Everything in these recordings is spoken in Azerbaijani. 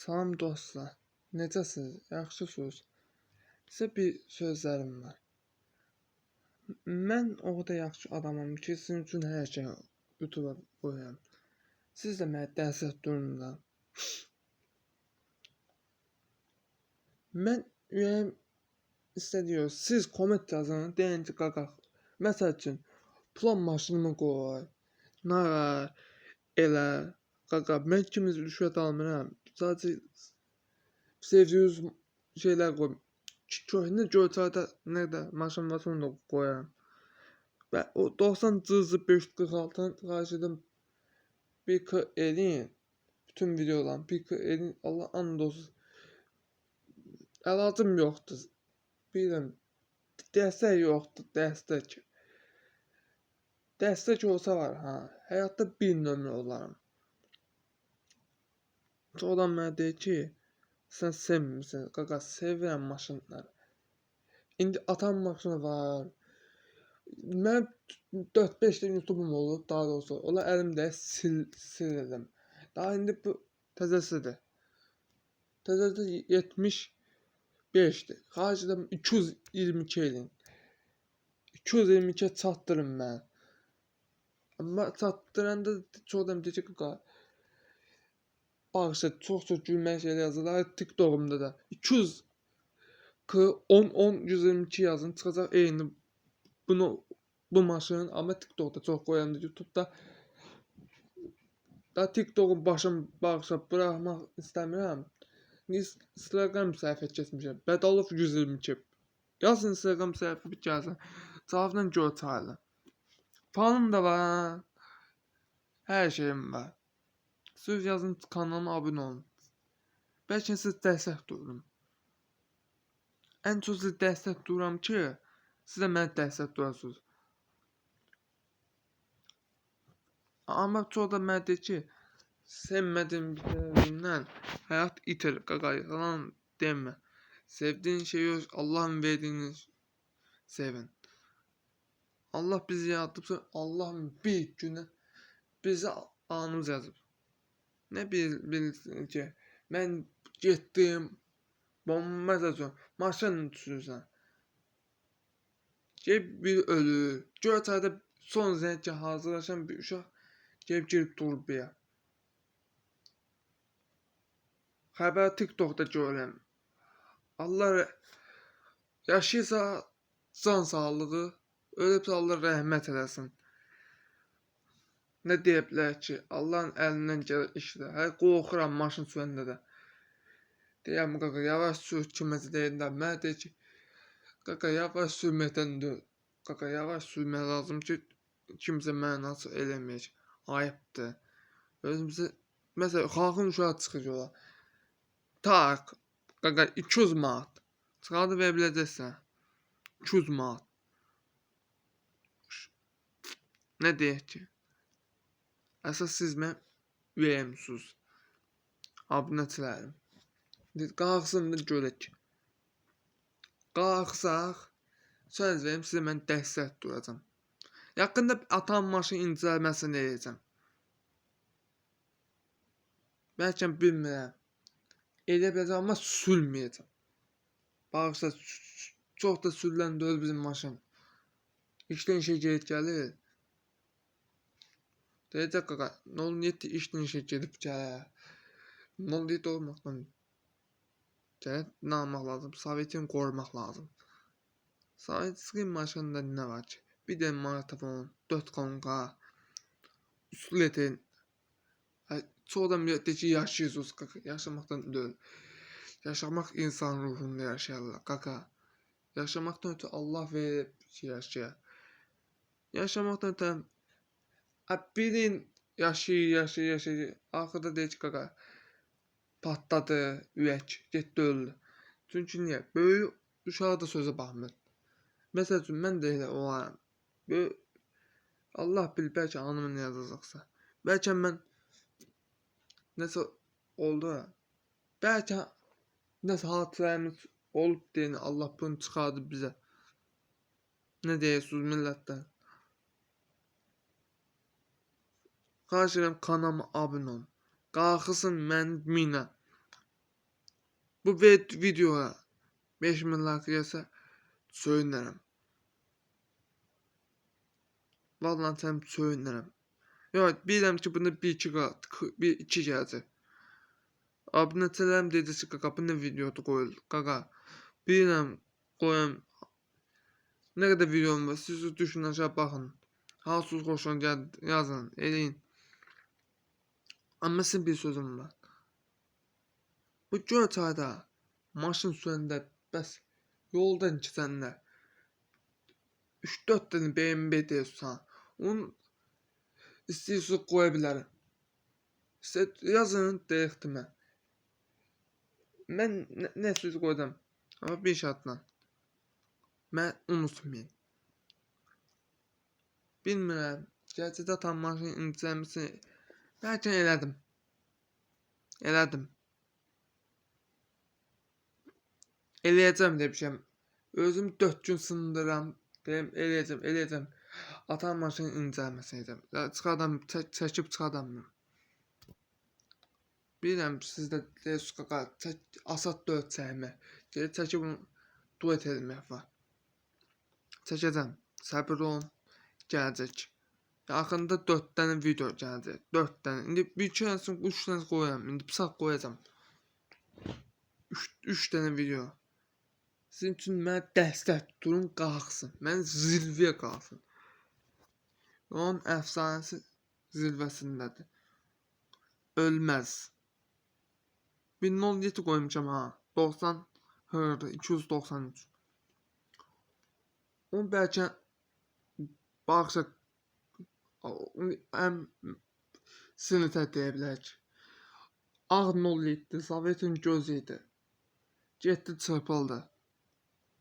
Salam dostlar, necəsiniz? Yaxşısınız? Sizə bir sözlərim var. Mən o qədər yaxşı adamam ki, sizin üçün hər şey YouTube'a qoyuram. Siz də mənə dəstək durun da. Mən ürəyim istədiyor. Siz komment yazın, deyin ki, qaqa. Məsəl üçün, plan maşınımı qoy. Nara, elə, qaqa. Mən kimiz rüşvət almıram. Sadəcə sevdiyiniz şeylər qoy. Köhnə göyçayda nə də maşın var onu da qoyaram. Və o 90 cızı 546-dan xahiş edirəm bir eləyin. Bütün videolarını bir eləyin. Allah and olsun. Əlacım yoxdur. Bilirəm. Dəstək yoxdur, dəstək. Dəstək olsa var, ha. Həyatda bir nömrə olaram. Sonra mənə deyir ki, sən sevmirsən, qaqa, sevirəm maşınları. İndi atam maşını var. Mən 4-5 də YouTube'um olub, daha doğrusu. Ola əlimdə sildim. Daha indi bu təzəsidir. Təzəsi 75'dir. Xahiş edirəm 222 eləyin. 222'ye çatdırın mən. Amma çatdıranda çox adam deyir ki, qaqa, bağışla, çox gülmək şeylər yazırlar. TikTok'umda da 200 10 122 yazın, çıxacaq eyni bu maşın, amma TikTok'da çox qoyandı, YouTube'da da TikTok'un başım bağışla bırakmaq istəmirəm. Instagram səhifə keçmişəm. Bədalov 122. Yazın Instagram səhifə bir gəlsin. Cavabla Göyçaylı. Fanım da var. Hər şeyim var. Siz yazın, kanalıma abunə olun. Bəlkə siz dəstək dururum. Ən çox siz dəstək dururam ki, siz də mənə dəstək durasınız. Amma çox da mənə deyir ki, sevmədiyim bir tərəfindən həyat itir, qaqa, yalan demə. Sevdiğin şey yok, Allah'ın verdiğini sevin. Allah bizi yaratıbsa, Allah'ın bir günə bizi anımız yazıb. Ne bilirsin ki, mən getdim, məsələn, maşın düşürsən. Gelib bir ölür. Göyçayda son zəngə hazırlaşan bir uşaq gelib girib turbaya. Xəbər TikTok'da görürəm. Allah yaşayırsa can sağlığı, ölübsə Allah rəhmət eləsin. Nə deyə bilər ki, Allahın əlindən gəlir işlər. Hər qorxuram maşın sürəndə də. Deyəm, qaqa, yavaş sür, kiməsə deyirlər. Mənə deyir ki, qaqa, yavaş sürməkdən deyil. Qaqa, yavaş sürmək lazım ki, kimsə mənə nasıl eləməyək. Ayıbdır. Özümüzə, məsələn, xalqın uşağı çıxır yola. Tak, qaqa, 200 manat. Çıxardı verə biləcəksən. 200 manat. Nə deyək ki? Əsas siz mən ürəyimsiniz. Abunəçilərim. Qalxsın da görək. Qalxsaq, söz verim sizə mən dəstək duracam. Yaxında atam maşın incəlməsini eləyəcəm. Bəlkə bilmirəm. Eləyə biləcəm, amma sürməyəcəm. Bağışla, çox da sürülən deyil bizim maşın. İşdən işə gedib gəlir. Deyəcək, qaqa, 07 işdən işə gedib gəlir. 07 olmaqdan gəlib nə almaq lazım? Sovetin qorumaq lazım. Sovetski maşında nə var ki? Bir də maratafon, 4 konqa, üstletin. Çox adam deyir ki, yaşayırsınız, qaqa. Yaşamaqdan deyil. Yaşamaq insan ruhunda yaşayırlar, qaqa. Yaşamaqdan ötürü Allah verib ki, yaşayır. Yaşamaqdan ötürü birin yaşayır. Axırda deyir ki, qaqa, patladı, ürək, getdi öldü. Çünki niyə? Böyük uşağı da sözə baxmır. Məsəl üçün, mən də elə olaram. Allah bilir, bəlkə anımı nə yazacaqsa. Bəlkə mən nəsə oldu. Bəlkə nəsə hadisələrimiz olub deyin, Allah bunu çıxardı bizə. Nə deyirsiniz millətdən? Xahiş edirəm, kanalıma abunə olun. Qalxısın mənim minə. Bu videoya 5000 like gəlsə söyünərəm. Vallahi sən söyünərəm. Yox, bilirəm ki, bunda 1-2 gələcək. Abunəçilərim dedi ki, qaqa bu nə videodur qoyul. Qaqa, bilirəm qoyam. Nə qədər videom var, siz düşünün aşağı baxın. Hansı xoşuna gəldi yazın, eləyin. Amma sizin bir sözüm var. Bu Göyçayda maşın sürəndə bəs yoldan keçəndə 3-4 dənə BMW deyirsən, onu istəyirsiniz qoya bilərəm. Yazın deyəkdimə. Mən nə söz qoydum? Amma bir şartla. Mən unutmayın. Bilmirəm. Gələcəkdə tam maşın incəmisini bəlkə elədim. Eləyəcəm demişəm. Özüm 4 gün sındıram. Deyim eləyəcəm. Atam maşını incəlməsəydim. Çıxadam, çəkib çıxadam. Bilirəm sizdə deyirsiniz qaqa, asat 4 çəkmə. Geri çəkib bunu duet etmək var. Çəkəcəm. Səbir olun. Gələcək. Yaxında 4 dənə video gələcək. 4 dənə. İndi bir iki dənəsini 3 dənə qoyuram. İndi pısaq qoyacam. 3 dənə video. Sizin üçün mənə dəstək durun qalxsın. Mən zirvəyə qalxsın. Onun əfsanəsi zirvəsindədir. Ölməz. 1007 qoymuşam ha. 90 hırdı. 293. Onu bəlkə baxsaq sinitə deyə bilərik. Ağ 07 Sovetin gözü idi. Getdi çırpıldı.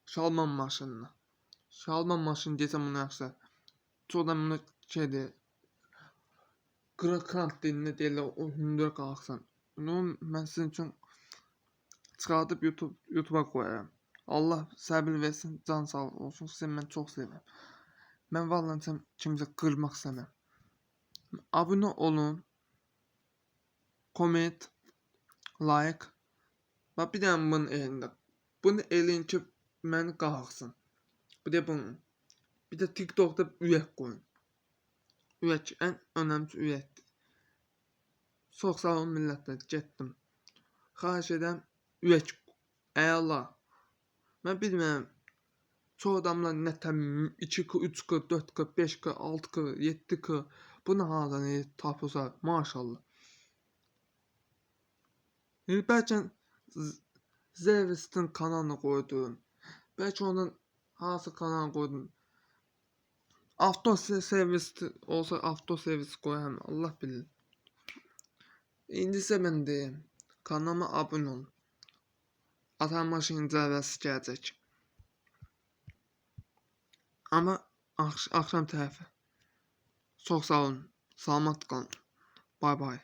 Şalman maşınına. Şalman maşını desəm onu yaxşı. Çoxdan bunu şeydir. Kırıkant dilində deyirlər, o hündür qalxsın. Bunu mən sizin üçün çıxardıb YouTube'a qoyarım. Allah səbir versin, can sağlığı olsun. Sizi mən çox sevirəm. Mən vallahi kimsə qırmaq istəmirəm. Abunə olun. Comment, like. Və bir dənə bunun elində. Bunu eləyin ki, məni qalxsın. Bir də bunu. Bir də TikTok'da üyək qoyun. Üyək ən önəmlisi üyəkdir. Çox sağ olun millətlər, getdim. Xahiş edirəm üyək əla. Mən bilmirəm. Çox adamlar nə təm 2K, 3K, 4K, 5K, 6K, 7K bunu hardan tapırsa maşallah. Bəlkə Zevs'in kanalına qoydum. Bəlkə onun hansı kanalına qoydum. Avto servis olsa avto servis qoyarım. Allah bilir. İndi isə mən deyim. Kanalıma abunə olun. Atam maşın incələsi gələcək. Amma axşam tərəfi. Çox sağ olun. Salamat qalın. Bay bay.